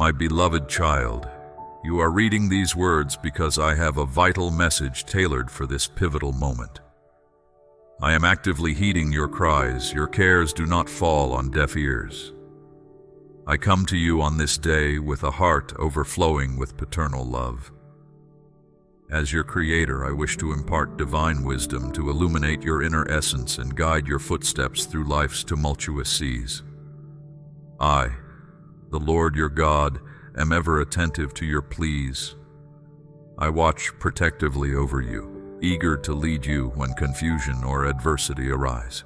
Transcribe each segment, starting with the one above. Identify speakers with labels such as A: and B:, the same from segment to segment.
A: My beloved child, you are reading these words because I have a vital message tailored for this pivotal moment. I am actively heeding your cries. Your cares do not fall on deaf ears. I come to you on this day with a heart overflowing with paternal love. As your Creator, I wish to impart divine wisdom to illuminate your inner essence and guide your footsteps through life's tumultuous seas. I, the Lord your God, am ever attentive to your pleas. I watch protectively over you, eager to lead you when confusion or adversity arise.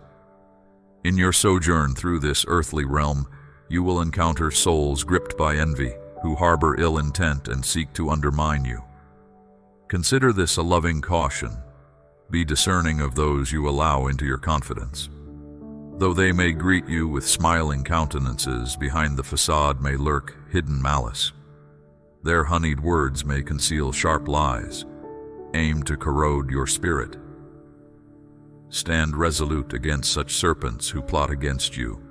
A: In your sojourn through this earthly realm, you will encounter souls gripped by envy, who harbor ill intent and seek to undermine you. Consider this a loving caution. Be discerning of those you allow into your confidence. Though they may greet you with smiling countenances, behind the facade may lurk hidden malice. Their honeyed words may conceal sharp lies, aimed to corrode your spirit. Stand resolute against such serpents who plot against you,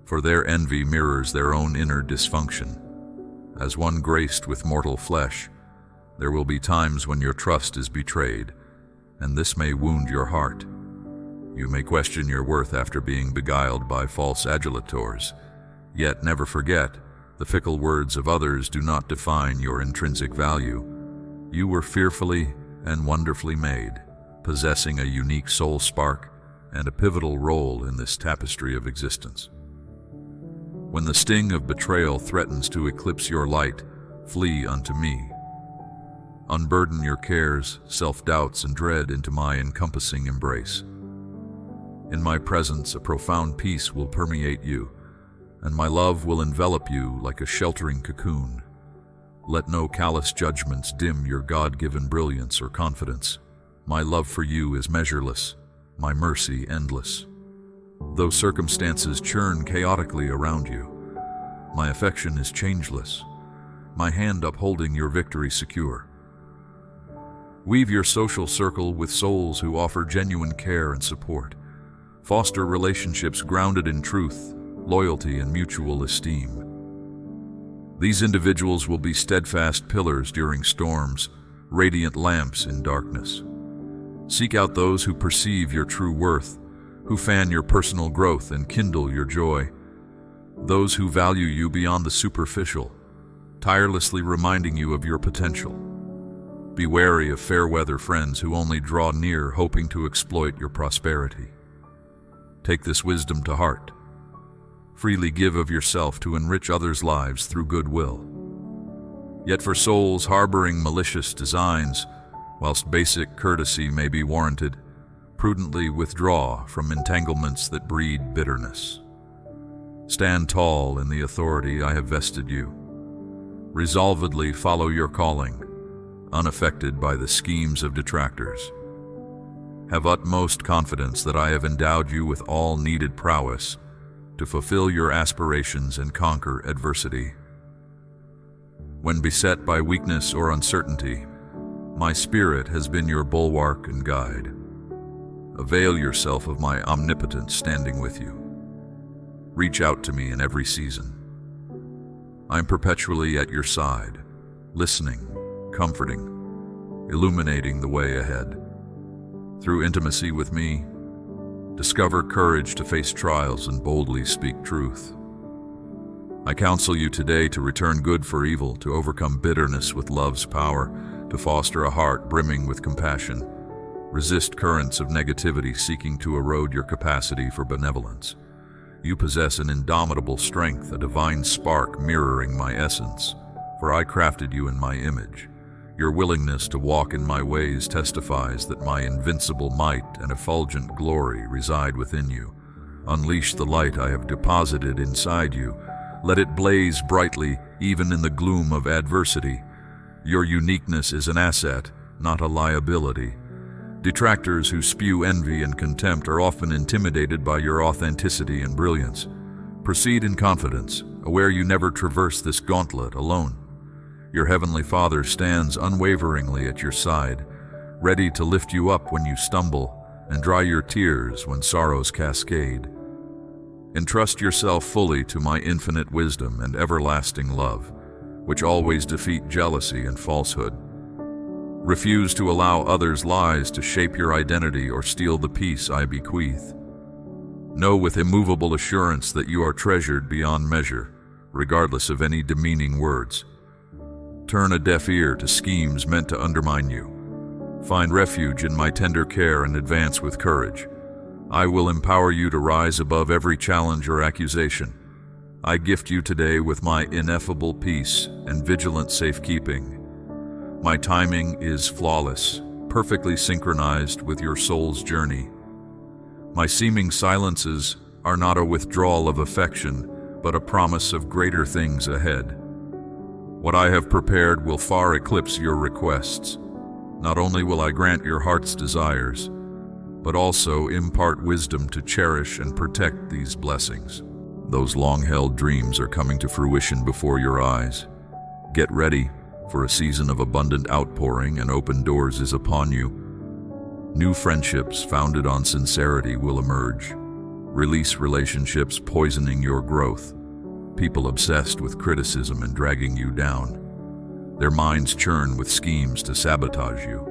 A: for their envy mirrors their own inner dysfunction. As one graced with mortal flesh, there will be times when your trust is betrayed, and this may wound your heart. You may question your worth after being beguiled by false adulators, yet never forget, the fickle words of others do not define your intrinsic value. You were fearfully and wonderfully made, possessing a unique soul spark and a pivotal role in this tapestry of existence. When the sting of betrayal threatens to eclipse your light, flee unto me. Unburden your cares, self-doubts, and dread into my encompassing embrace. In my presence, a profound peace will permeate you, and my love will envelop you like a sheltering cocoon. Let no callous judgments dim your God-given brilliance or confidence. My love for you is measureless, my mercy endless. Though circumstances churn chaotically around you, my affection is changeless, my hand upholding your victory secure. Weave your social circle with souls who offer genuine care and support. Foster relationships grounded in truth, loyalty, and mutual esteem. These individuals will be steadfast pillars during storms, radiant lamps in darkness. Seek out those who perceive your true worth, who fan your personal growth and kindle your joy. Those who value you beyond the superficial, tirelessly reminding you of your potential. Be wary of fair-weather friends who only draw near hoping to exploit your prosperity. Take this wisdom to heart. Freely give of yourself to enrich others' lives through goodwill. Yet for souls harboring malicious designs, whilst basic courtesy may be warranted, prudently withdraw from entanglements that breed bitterness. Stand tall in the authority I have vested you. Resolvedly follow your calling, unaffected by the schemes of detractors. Have utmost confidence that I have endowed you with all needed prowess to fulfill your aspirations and conquer adversity. When beset by weakness or uncertainty, my spirit has been your bulwark and guide. Avail yourself of my omnipotence standing with you. Reach out to me in every season. I am perpetually at your side, listening, comforting, illuminating the way ahead. Through intimacy with me, discover courage to face trials and boldly speak truth. I counsel you today to return good for evil, to overcome bitterness with love's power, to foster a heart brimming with compassion. Resist currents of negativity seeking to erode your capacity for benevolence. You possess an indomitable strength, a divine spark mirroring my essence, for I crafted you in my image. Your willingness to walk in my ways testifies that my invincible might and effulgent glory reside within you. Unleash the light I have deposited inside you. Let it blaze brightly, even in the gloom of adversity. Your uniqueness is an asset, not a liability. Detractors who spew envy and contempt are often intimidated by your authenticity and brilliance. Proceed in confidence, aware you never traverse this gauntlet alone. Your Heavenly Father stands unwaveringly at your side, ready to lift you up when you stumble and dry your tears when sorrows cascade. Entrust yourself fully to my infinite wisdom and everlasting love, which always defeat jealousy and falsehood. Refuse to allow others' lies to shape your identity or steal the peace I bequeath. Know with immovable assurance that you are treasured beyond measure, regardless of any demeaning words. Turn a deaf ear to schemes meant to undermine you. Find refuge in my tender care and advance with courage. I will empower you to rise above every challenge or accusation. I gift you today with my ineffable peace and vigilant safekeeping. My timing is flawless, perfectly synchronized with your soul's journey. My seeming silences are not a withdrawal of affection, but a promise of greater things ahead. What I have prepared will far eclipse your requests. Not only will I grant your heart's desires, but also impart wisdom to cherish and protect these blessings. Those long-held dreams are coming to fruition before your eyes. Get ready, for a season of abundant outpouring and open doors is upon you. New friendships founded on sincerity will emerge. Release relationships poisoning your growth. People obsessed with criticism and dragging you down. Their minds churn with schemes to sabotage you.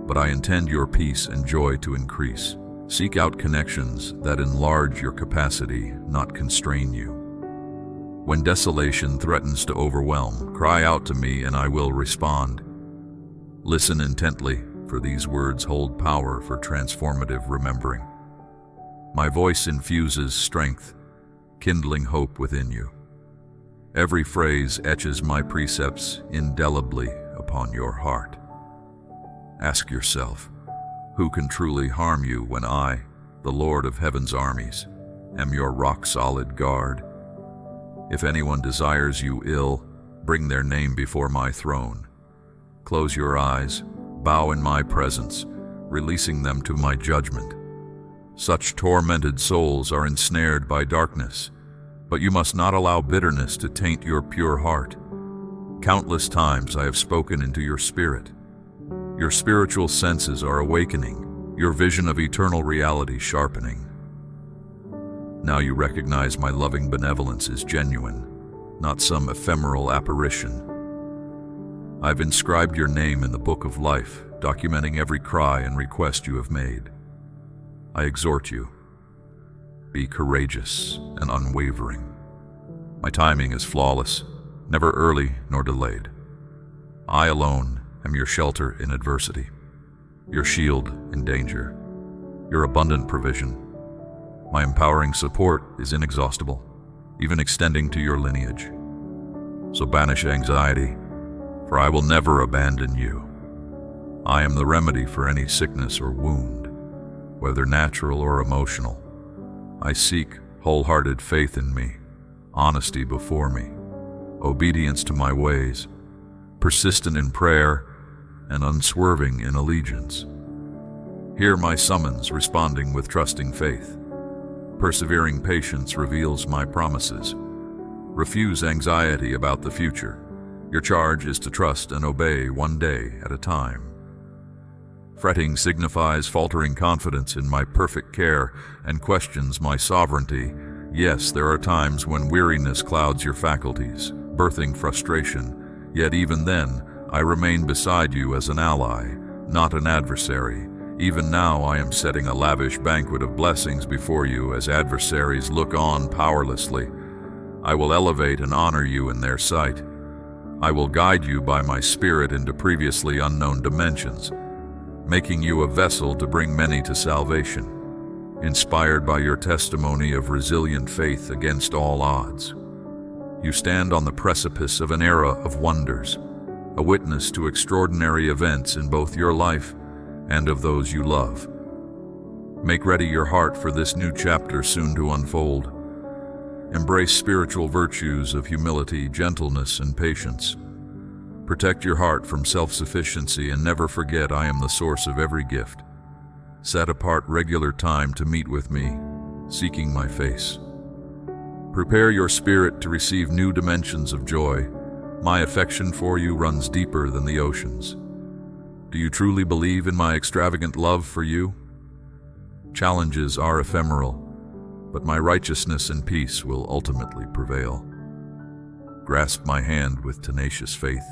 A: But I intend your peace and joy to increase. Seek out connections that enlarge your capacity, not constrain you. When desolation threatens to overwhelm, cry out to me and I will respond. Listen intently, for these words hold power for transformative remembering. My voice infuses strength, kindling hope within you. Every phrase etches my precepts indelibly upon your heart. Ask yourself, who can truly harm you when I, the Lord of Heaven's armies, am your rock-solid guard? If anyone desires you ill, bring their name before my throne. Close your eyes, bow in my presence, releasing them to my judgment. Such tormented souls are ensnared by darkness, but you must not allow bitterness to taint your pure heart. Countless times I have spoken into your spirit. Your spiritual senses are awakening, your vision of eternal reality sharpening. Now you recognize my loving benevolence is genuine, not some ephemeral apparition. I've inscribed your name in the book of life, documenting every cry and request you have made. I exhort you, be courageous and unwavering. My timing is flawless, never early nor delayed. I alone am your shelter in adversity, your shield in danger, your abundant provision. My empowering support is inexhaustible, even extending to your lineage. So banish anxiety, for I will never abandon you. I am the remedy for any sickness or wound, whether natural or emotional. I seek wholehearted faith in me, honesty before me, obedience to my ways, persistent in prayer, and unswerving in allegiance. Hear my summons responding with trusting faith. Persevering patience reveals my promises. Refuse anxiety about the future. Your charge is to trust and obey one day at a time. Fretting signifies faltering confidence in my perfect care and questions my sovereignty. Yes, there are times when weariness clouds your faculties, birthing frustration, yet even then, I remain beside you as an ally, not an adversary. Even now I am setting a lavish banquet of blessings before you as adversaries look on powerlessly. I will elevate and honor you in their sight. I will guide you by my spirit into previously unknown dimensions, making you a vessel to bring many to salvation, inspired by your testimony of resilient faith against all odds. You stand on the precipice of an era of wonders, a witness to extraordinary events in both your life and of those you love. Make ready your heart for this new chapter soon to unfold. Embrace spiritual virtues of humility, gentleness, and patience. Protect your heart from self-sufficiency and never forget I am the source of every gift. Set apart regular time to meet with me, seeking my face. Prepare your spirit to receive new dimensions of joy. My affection for you runs deeper than the oceans. Do you truly believe in my extravagant love for you? Challenges are ephemeral, but my righteousness and peace will ultimately prevail. Grasp my hand with tenacious faith.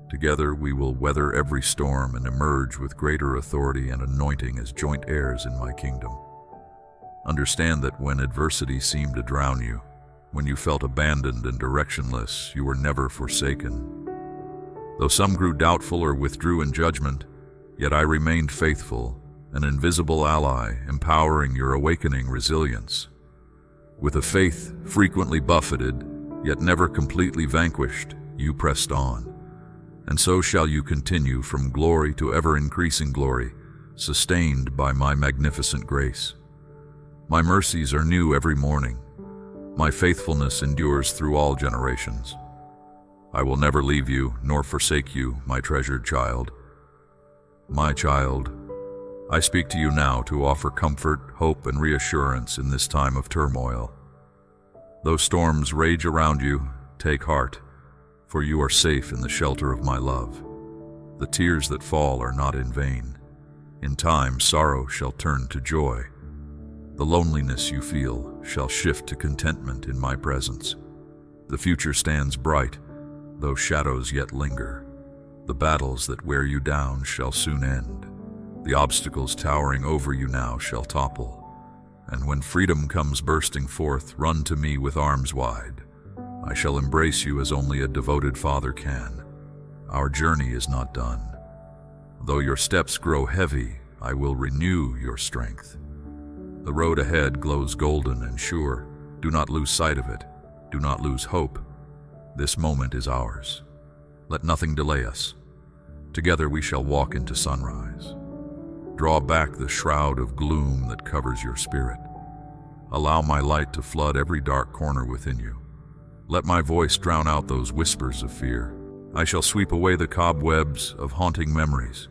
A: Together we will weather every storm and emerge with greater authority and anointing as joint heirs in my kingdom. Understand that when adversity seemed to drown you, when you felt abandoned and directionless, you were never forsaken. Though some grew doubtful or withdrew in judgment, yet I remained faithful, an invisible ally, empowering your awakening resilience. With a faith frequently buffeted, yet never completely vanquished, you pressed on. And so shall you continue from glory to ever-increasing glory, sustained by my magnificent grace. My mercies are new every morning. My faithfulness endures through all generations. I will never leave you nor forsake you, my treasured child. My child, I speak to you now to offer comfort, hope, and reassurance in this time of turmoil. Though storms rage around you, take heart, for you are safe in the shelter of my love. The tears that fall are not in vain. In time, sorrow shall turn to joy. The loneliness you feel shall shift to contentment in my presence. The future stands bright, though shadows yet linger. The battles that wear you down shall soon end. The obstacles towering over you now shall topple. And when freedom comes bursting forth, run to me with arms wide. I shall embrace you as only a devoted father can. Our journey is not done. Though your steps grow heavy, I will renew your strength. The road ahead glows golden and sure. Do not lose sight of it. Do not lose hope. This moment is ours. Let nothing delay us. Together we shall walk into sunrise. Draw back the shroud of gloom that covers your spirit. Allow my light to flood every dark corner within you. Let my voice drown out those whispers of fear. I shall sweep away the cobwebs of haunting memories.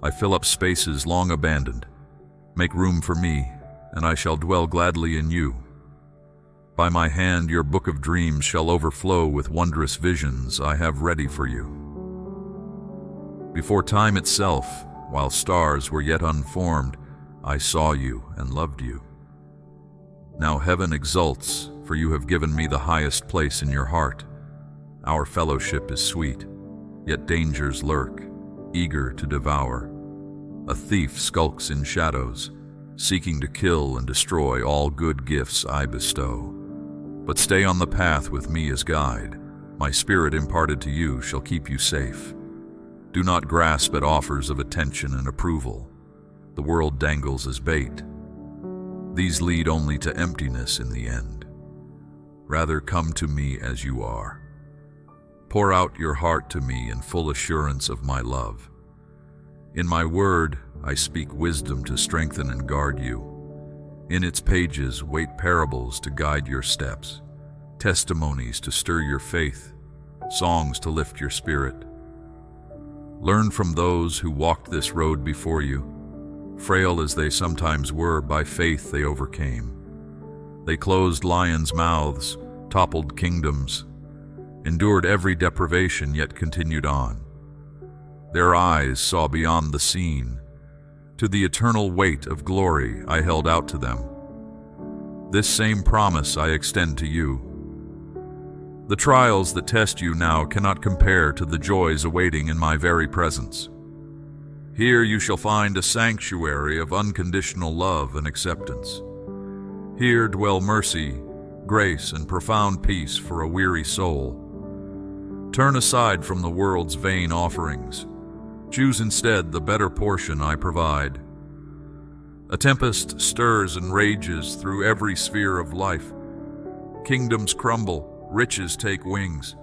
A: I fill up spaces long abandoned. Make room for me, and I shall dwell gladly in you. By my hand your book of dreams shall overflow with wondrous visions I have ready for you. Before time itself, while stars were yet unformed, I saw you and loved you. Now heaven exults, for you have given me the highest place in your heart. Our fellowship is sweet, yet dangers lurk, eager to devour. A thief skulks in shadows, seeking to kill and destroy all good gifts I bestow. But stay on the path with me as guide. My spirit imparted to you shall keep you safe. Do not grasp at offers of attention and approval. The world dangles as bait. These lead only to emptiness in the end. Rather come to me as you are. Pour out your heart to me in full assurance of my love. In my word, I speak wisdom to strengthen and guard you. In its pages, wait parables to guide your steps, testimonies to stir your faith, songs to lift your spirit. Learn from those who walked this road before you. Frail as they sometimes were, by faith they overcame. They closed lions' mouths, toppled kingdoms, endured every deprivation, yet continued on. Their eyes saw beyond the scene. To the eternal weight of glory I held out to them. This same promise I extend to you. The trials that test you now cannot compare to the joys awaiting in my very presence. Here you shall find a sanctuary of unconditional love and acceptance. Here dwell mercy, grace, and profound peace for a weary soul. Turn aside from the world's vain offerings. Choose instead the better portion I provide. A tempest stirs and rages through every sphere of life. Kingdoms crumble, riches take wings.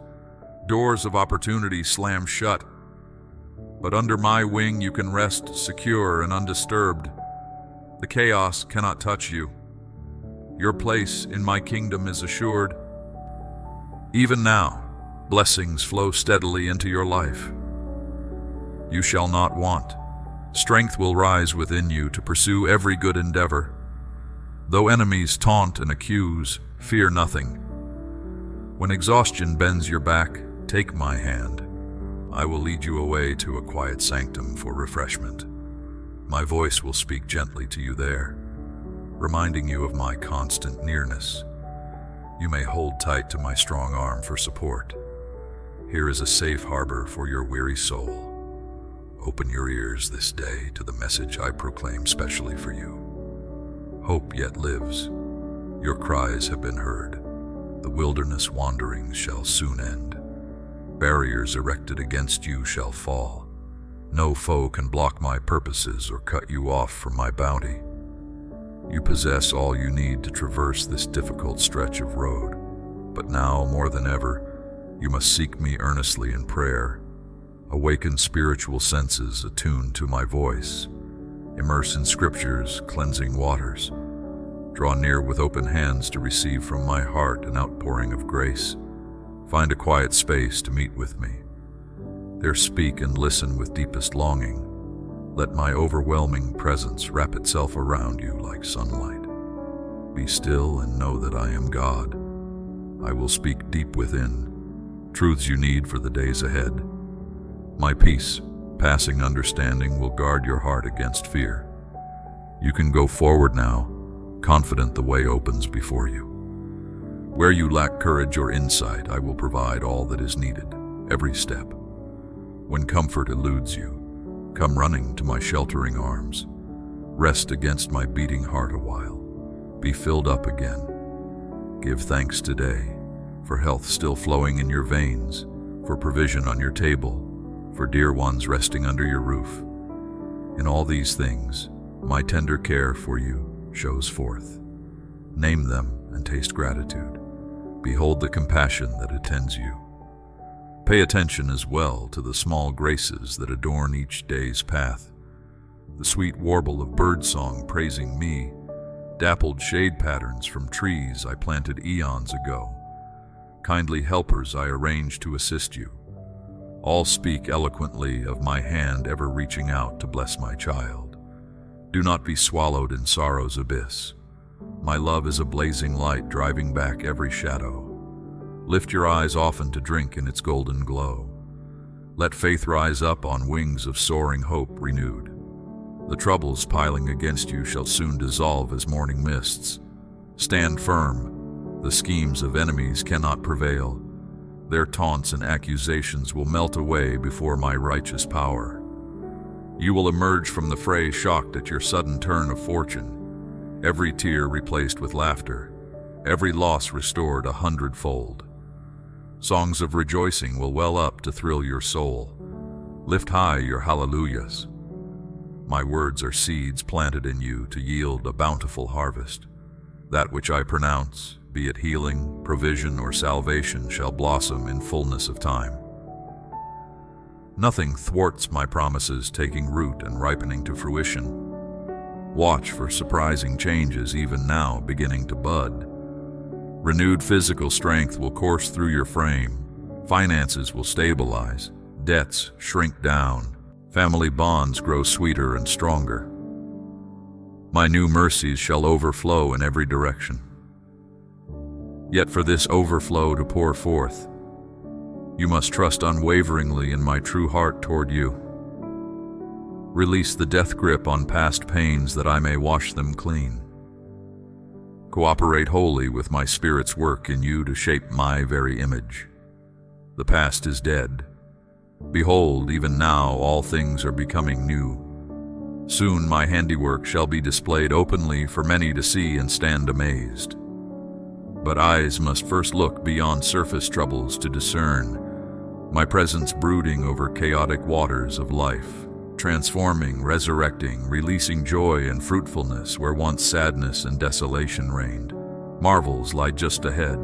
A: Doors of opportunity slam shut. But under my wing you can rest secure and undisturbed. The chaos cannot touch you. Your place in my kingdom is assured. Even now, blessings flow steadily into your life. You shall not want. Strength will rise within you to pursue every good endeavor. Though enemies taunt and accuse, fear nothing. When exhaustion bends your back, take my hand. I will lead you away to a quiet sanctum for refreshment. My voice will speak gently to you there, reminding you of my constant nearness. You may hold tight to my strong arm for support. Here is a safe harbor for your weary soul. Open your ears this day to the message I proclaim specially for you. Hope yet lives. Your cries have been heard. The wilderness wanderings shall soon end. Barriers erected against you shall fall. No foe can block my purposes or cut you off from my bounty. You possess all you need to traverse this difficult stretch of road. But now, more than ever, you must seek me earnestly in prayer. Awaken spiritual senses attuned to my voice. Immerse in Scripture's cleansing waters. Draw near with open hands to receive from my heart an outpouring of grace. Find a quiet space to meet with me. There speak and listen with deepest longing. Let my overwhelming presence wrap itself around you like sunlight. Be still and know that I am God. I will speak deep within, truths you need for the days ahead. My peace, passing understanding, will guard your heart against fear. You can go forward now, confident the way opens before you. Where you lack courage or insight, I will provide all that is needed, every step. When comfort eludes you, come running to my sheltering arms. Rest against my beating heart a while. Be filled up again. Give thanks today for health still flowing in your veins, for provision on your table, for dear ones resting under your roof. In all these things, my tender care for you shows forth. Name them and taste gratitude. Behold the compassion that attends you. Pay attention as well to the small graces that adorn each day's path. The sweet warble of birdsong praising me, dappled shade patterns from trees I planted eons ago, kindly helpers I arrange to assist you. All speak eloquently of my hand ever reaching out to bless my child. Do not be swallowed in sorrow's abyss. My love is a blazing light driving back every shadow. Lift your eyes often to drink in its golden glow. Let faith rise up on wings of soaring hope renewed. The troubles piling against you shall soon dissolve as morning mists. Stand firm. The schemes of enemies cannot prevail. Their taunts and accusations will melt away before my righteous power. You will emerge from the fray shocked at your sudden turn of fortune, every tear replaced with laughter, every loss restored 100-fold. Songs of rejoicing will well up to thrill your soul. Lift high your hallelujahs. My words are seeds planted in you to yield a bountiful harvest. That which I pronounce, be it healing, provision, or salvation, shall blossom in fullness of time. Nothing thwarts my promises taking root and ripening to fruition. Watch for surprising changes even now beginning to bud. Renewed physical strength will course through your frame. Finances will stabilize. Debts shrink down. Family bonds grow sweeter and stronger. My new mercies shall overflow in every direction. Yet for this overflow to pour forth, you must trust unwaveringly in my true heart toward you. Release the death grip on past pains that I may wash them clean. Cooperate wholly with my Spirit's work in you to shape my very image. The past is dead. Behold, even now all things are becoming new. Soon my handiwork shall be displayed openly for many to see and stand amazed. But eyes must first look beyond surface troubles to discern my presence brooding over chaotic waters of life, transforming, resurrecting, releasing joy and fruitfulness where once sadness and desolation reigned. Marvels lie just ahead.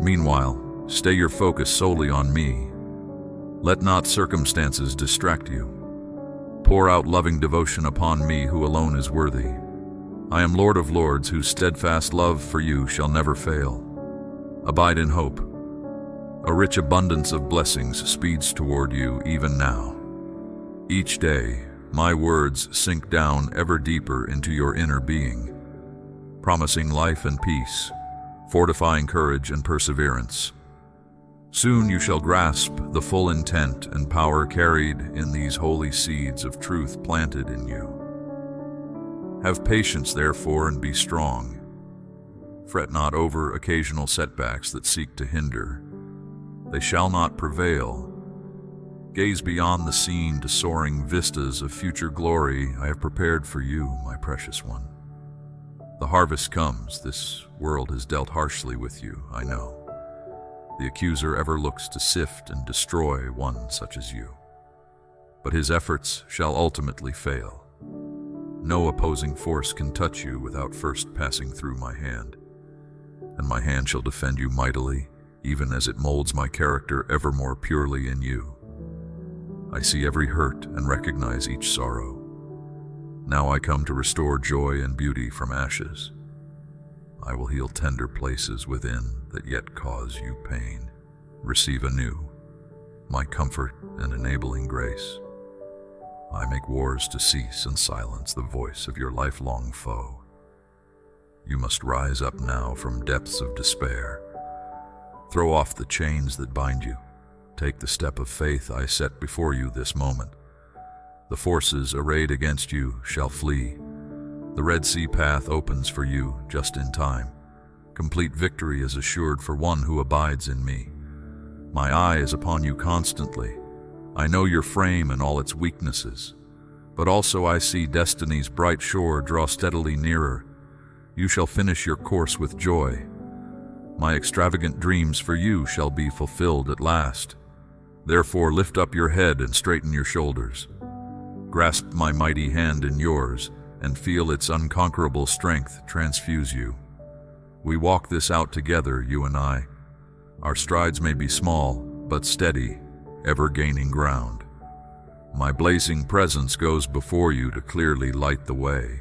A: Meanwhile, stay your focus solely on me. Let not circumstances distract you. Pour out loving devotion upon me who alone is worthy. I am Lord of Lords, whose steadfast love for you shall never fail. Abide in hope. A rich abundance of blessings speeds toward you even now. Each day, my words sink down ever deeper into your inner being, promising life and peace, fortifying courage and perseverance. Soon you shall grasp the full intent and power carried in these holy seeds of truth planted in you. Have patience, therefore, and be strong. Fret not over occasional setbacks that seek to hinder. They shall not prevail. Gaze beyond the scene to soaring vistas of future glory I have prepared for you, my precious one. The harvest comes. This world has dealt harshly with you, I know. The accuser ever looks to sift and destroy one such as you. But his efforts shall ultimately fail. No opposing force can touch you without first passing through my hand. And my hand shall defend you mightily, even as it molds my character ever more purely in you. I see every hurt and recognize each sorrow. Now I come to restore joy and beauty from ashes. I will heal tender places within that yet cause you pain. Receive anew my comfort and enabling grace. I make wars to cease and silence the voice of your lifelong foe. You must rise up now from depths of despair. Throw off the chains that bind you. Take the step of faith I set before you this moment. The forces arrayed against you shall flee. The Red Sea path opens for you just in time. Complete victory is assured for one who abides in me. My eye is upon you constantly. I know your frame and all its weaknesses, but also I see destiny's bright shore draw steadily nearer. You shall finish your course with joy. My extravagant dreams for you shall be fulfilled at last. Therefore lift up your head and straighten your shoulders. Grasp my mighty hand in yours and feel its unconquerable strength transfuse you. We walk this out together, you and I. Our strides may be small, but steady, ever gaining ground. My blazing presence goes before you to clearly light the way.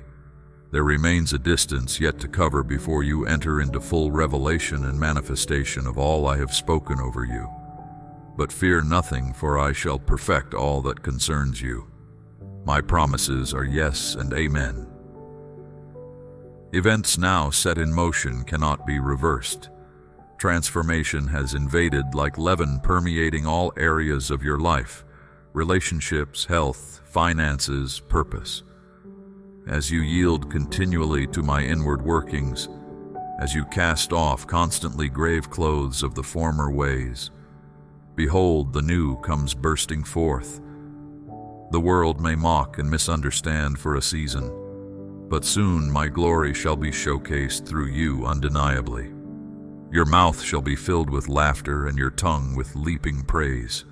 A: There remains a distance yet to cover before you enter into full revelation and manifestation of all I have spoken over you. But fear nothing, for I shall perfect all that concerns you. My promises are yes and amen. Events now set in motion cannot be reversed. Transformation has invaded like leaven, permeating all areas of your life: relationships, health, finances, purpose. As you yield continually to my inward workings, as you cast off constantly grave clothes of the former ways, behold, the new comes bursting forth. The world may mock and misunderstand for a season, but soon my glory shall be showcased through you undeniably. Your mouth shall be filled with laughter and your tongue with leaping praise.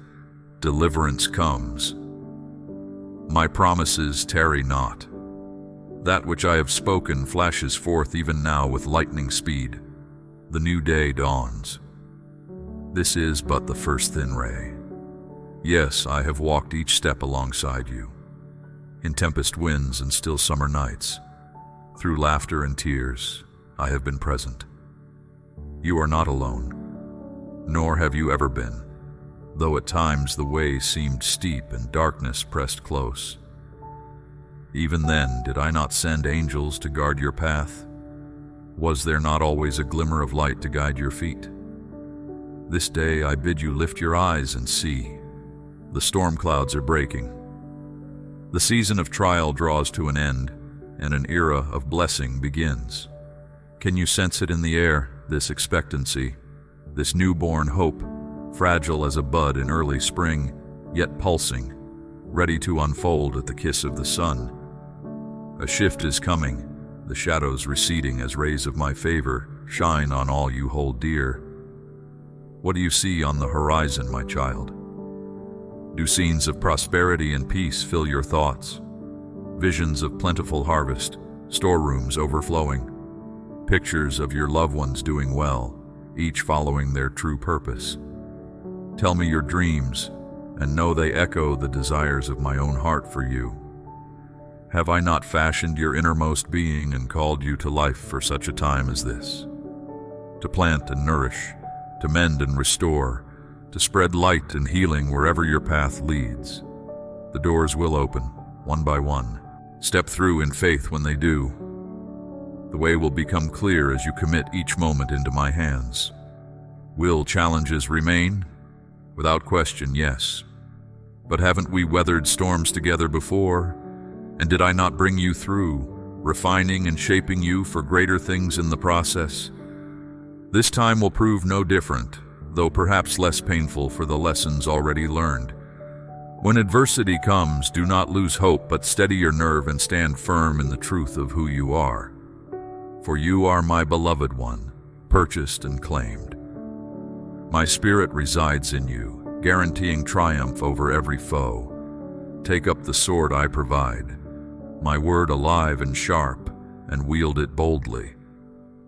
A: Deliverance comes. My promises tarry not. That which I have spoken flashes forth even now with lightning speed. The new day dawns. This is but the first thin ray. Yes, I have walked each step alongside you. In tempest winds and still summer nights, through laughter and tears, I have been present. You are not alone, nor have you ever been, though at times the way seemed steep and darkness pressed close. Even then, did I not send angels to guard your path? Was there not always a glimmer of light to guide your feet? This day I bid you lift your eyes and see. The storm clouds are breaking. The season of trial draws to an end, and an era of blessing begins. Can you sense it in the air, this expectancy, this newborn hope, fragile as a bud in early spring, yet pulsing, ready to unfold at the kiss of the sun? A shift is coming, the shadows receding as rays of my favor shine on all you hold dear. What do you see on the horizon, my child? Do scenes of prosperity and peace fill your thoughts? Visions of plentiful harvest, storerooms overflowing, pictures of your loved ones doing well, each following their true purpose. Tell me your dreams, and know they echo the desires of my own heart for you. Have I not fashioned your innermost being and called you to life for such a time as this? To plant and nourish, to mend and restore, to spread light and healing wherever your path leads. The doors will open, one by one. Step through in faith when they do. The way will become clear as you commit each moment into my hands. Will challenges remain? Without question, yes. But haven't we weathered storms together before? And did I not bring you through, refining and shaping you for greater things in the process? This time will prove no different, though perhaps less painful for the lessons already learned. When adversity comes, do not lose hope, but steady your nerve and stand firm in the truth of who you are. For you are my beloved one, purchased and claimed. My spirit resides in you, guaranteeing triumph over every foe. Take up the sword I provide, my word alive and sharp, and wield it boldly.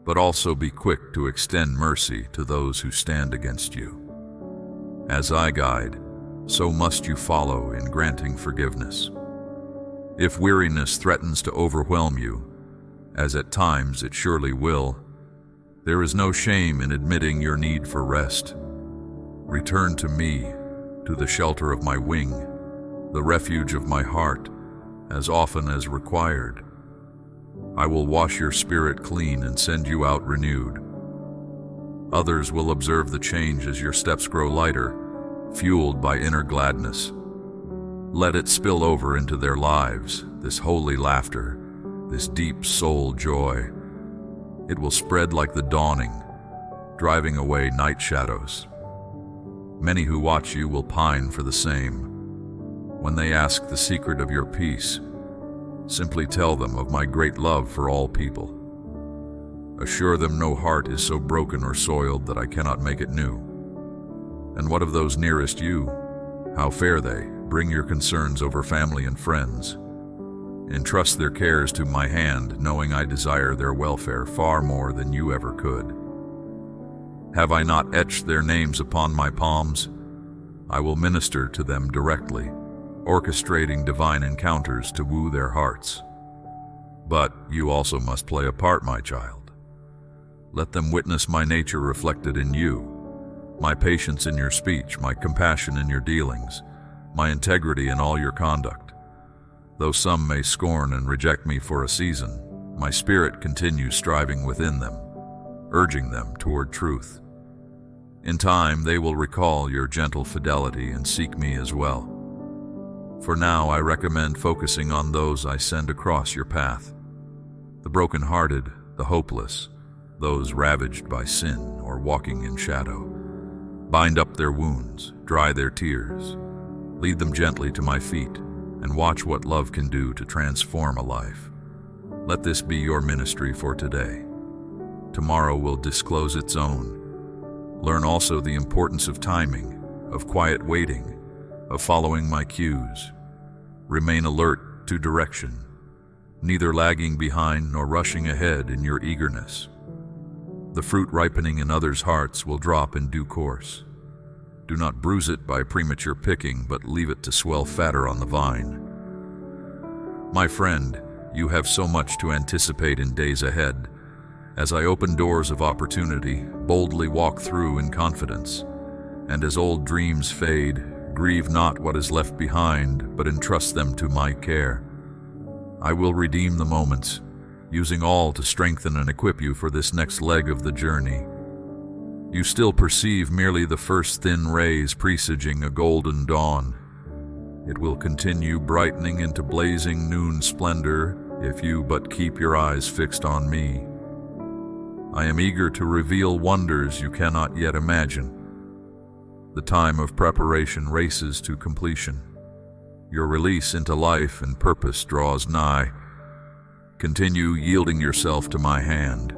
A: But also be quick to extend mercy to those who stand against you. As I guide, so must you follow in granting forgiveness. If weariness threatens to overwhelm you, as at times it surely will, there is no shame in admitting your need for rest. Return to me, to the shelter of my wing, the refuge of my heart, as often as required. I will wash your spirit clean and send you out renewed. Others will observe the change as your steps grow lighter, fueled by inner gladness. Let it spill over into their lives, this holy laughter, this deep soul joy. It will spread like the dawning, driving away night shadows. Many who watch you will pine for the same. When they ask the secret of your peace, simply tell them of my great love for all people. Assure them no heart is so broken or soiled that I cannot make it new. And what of those nearest you? How fare they? Bring your concerns over family and friends. Entrust their cares to my hand, knowing I desire their welfare far more than you ever could. Have I not etched their names upon my palms? I will minister to them directly, orchestrating divine encounters to woo their hearts. But you also must play a part, my child. Let them witness my nature reflected in you, my patience in your speech, my compassion in your dealings, my integrity in all your conduct. Though some may scorn and reject me for a season, my spirit continues striving within them, urging them toward truth. In time, they will recall your gentle fidelity and seek me as well. For now, I recommend focusing on those I send across your path. The broken-hearted, the hopeless, those ravaged by sin or walking in shadow. Bind up their wounds, dry their tears, lead them gently to my feet, and watch what love can do to transform a life. Let this be your ministry for today. Tomorrow will disclose its own. Learn also the importance of timing, of quiet waiting, of following my cues. Remain alert to direction, neither lagging behind nor rushing ahead in your eagerness. The fruit ripening in others' hearts will drop in due course. Do not bruise it by premature picking, but leave it to swell fatter on the vine. My friend, you have so much to anticipate in days ahead. As I open doors of opportunity, boldly walk through in confidence. And as old dreams fade, grieve not what is left behind, but entrust them to my care. I will redeem the moments, using all to strengthen and equip you for this next leg of the journey. You still perceive merely the first thin rays presaging a golden dawn. It will continue brightening into blazing noon splendor if you but keep your eyes fixed on me. I am eager to reveal wonders you cannot yet imagine. The time of preparation races to completion. Your release into life and purpose draws nigh. Continue yielding yourself to my hand.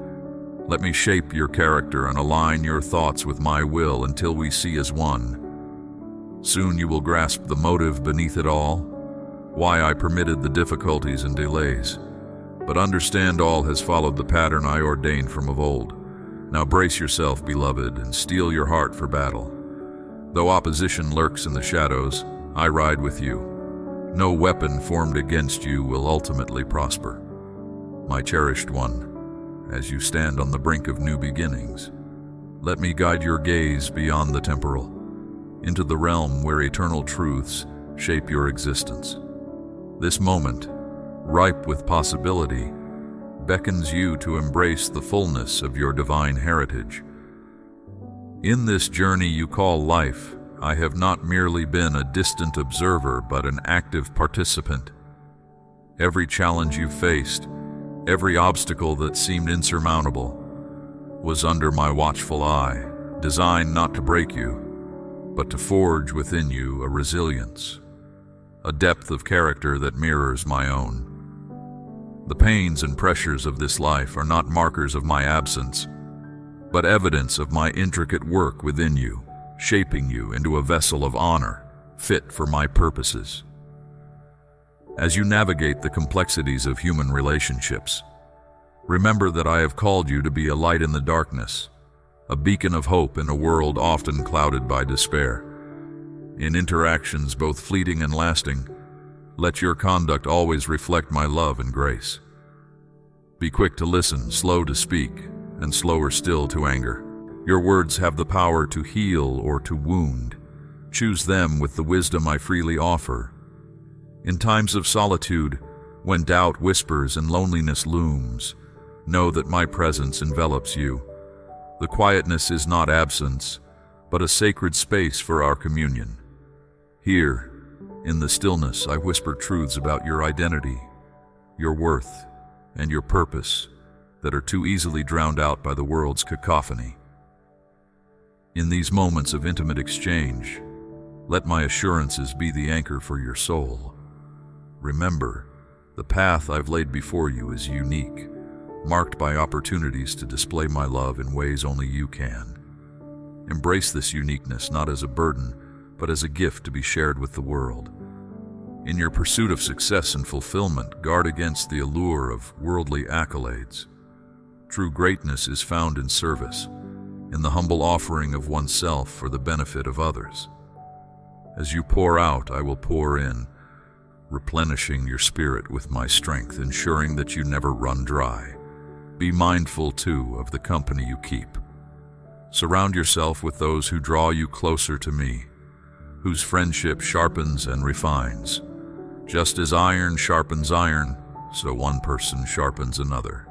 A: Let me shape your character and align your thoughts with my will until we see as one. Soon you will grasp the motive beneath it all, why I permitted the difficulties and delays. But understand all has followed the pattern I ordained from of old. Now brace yourself, beloved, and steel your heart for battle. Though opposition lurks in the shadows, I ride with you. No weapon formed against you will ultimately prosper. My cherished one, as you stand on the brink of new beginnings, let me guide your gaze beyond the temporal, into the realm where eternal truths shape your existence. This moment, ripe with possibility, beckons you to embrace the fullness of your divine heritage. In this journey you call life, I have not merely been a distant observer, but an active participant. Every challenge you faced, every obstacle that seemed insurmountable, was under my watchful eye, designed not to break you, but to forge within you a resilience, a depth of character that mirrors my own. The pains and pressures of this life are not markers of my absence, but evidence of my intricate work within you, shaping you into a vessel of honor, fit for my purposes. As you navigate the complexities of human relationships, remember that I have called you to be a light in the darkness, a beacon of hope in a world often clouded by despair. In interactions both fleeting and lasting, let your conduct always reflect my love and grace. Be quick to listen, slow to speak, and slower still to anger. Your words have the power to heal or to wound. Choose them with the wisdom I freely offer. In times of solitude, when doubt whispers and loneliness looms, know that my presence envelops you. The quietness is not absence, but a sacred space for our communion. Here, in the stillness, I whisper truths about your identity, your worth, and your purpose that are too easily drowned out by the world's cacophony. In these moments of intimate exchange, let my assurances be the anchor for your soul. Remember, the path I've laid before you is unique, marked by opportunities to display my love in ways only you can. Embrace this uniqueness not as a burden, but as a gift to be shared with the world. In your pursuit of success and fulfillment, guard against the allure of worldly accolades. True greatness is found in service, in the humble offering of oneself for the benefit of others. As you pour out, I will pour in, replenishing your spirit with my strength, ensuring that you never run dry. Be mindful, too, of the company you keep. Surround yourself with those who draw you closer to me, whose friendship sharpens and refines. Just as iron sharpens iron, so one person sharpens another.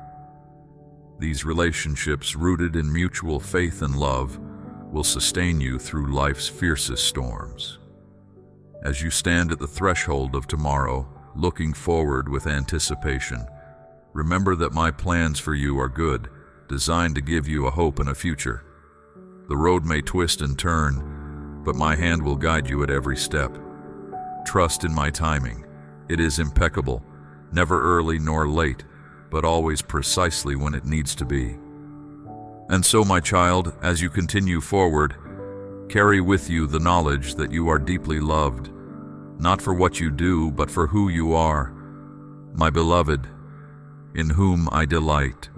A: These relationships, rooted in mutual faith and love, will sustain you through life's fiercest storms. As you stand at the threshold of tomorrow, looking forward with anticipation, remember that my plans for you are good, designed to give you a hope and a future. The road may twist and turn, but my hand will guide you at every step. Trust in my timing. It is impeccable, never early nor late, but always precisely when it needs to be. And so, my child, as you continue forward, carry with you the knowledge that you are deeply loved, not for what you do, but for who you are, my beloved, in whom I delight.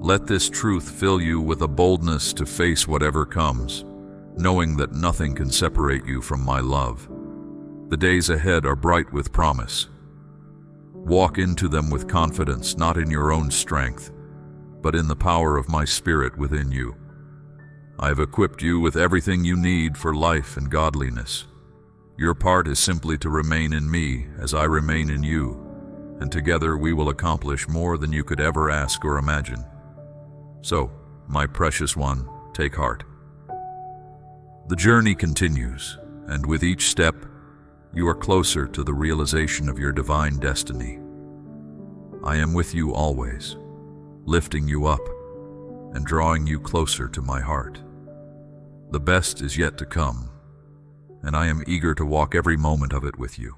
A: Let this truth fill you with a boldness to face whatever comes, knowing that nothing can separate you from my love. The days ahead are bright with promise. Walk into them with confidence, not in your own strength, but in the power of my Spirit within you. I have equipped you with everything you need for life and godliness. Your part is simply to remain in me as I remain in you, and together we will accomplish more than you could ever ask or imagine. So, my precious one, take heart. The journey continues, and with each step, you are closer to the realization of your divine destiny. I am with you always, lifting you up and drawing you closer to my heart. The best is yet to come, and I am eager to walk every moment of it with you.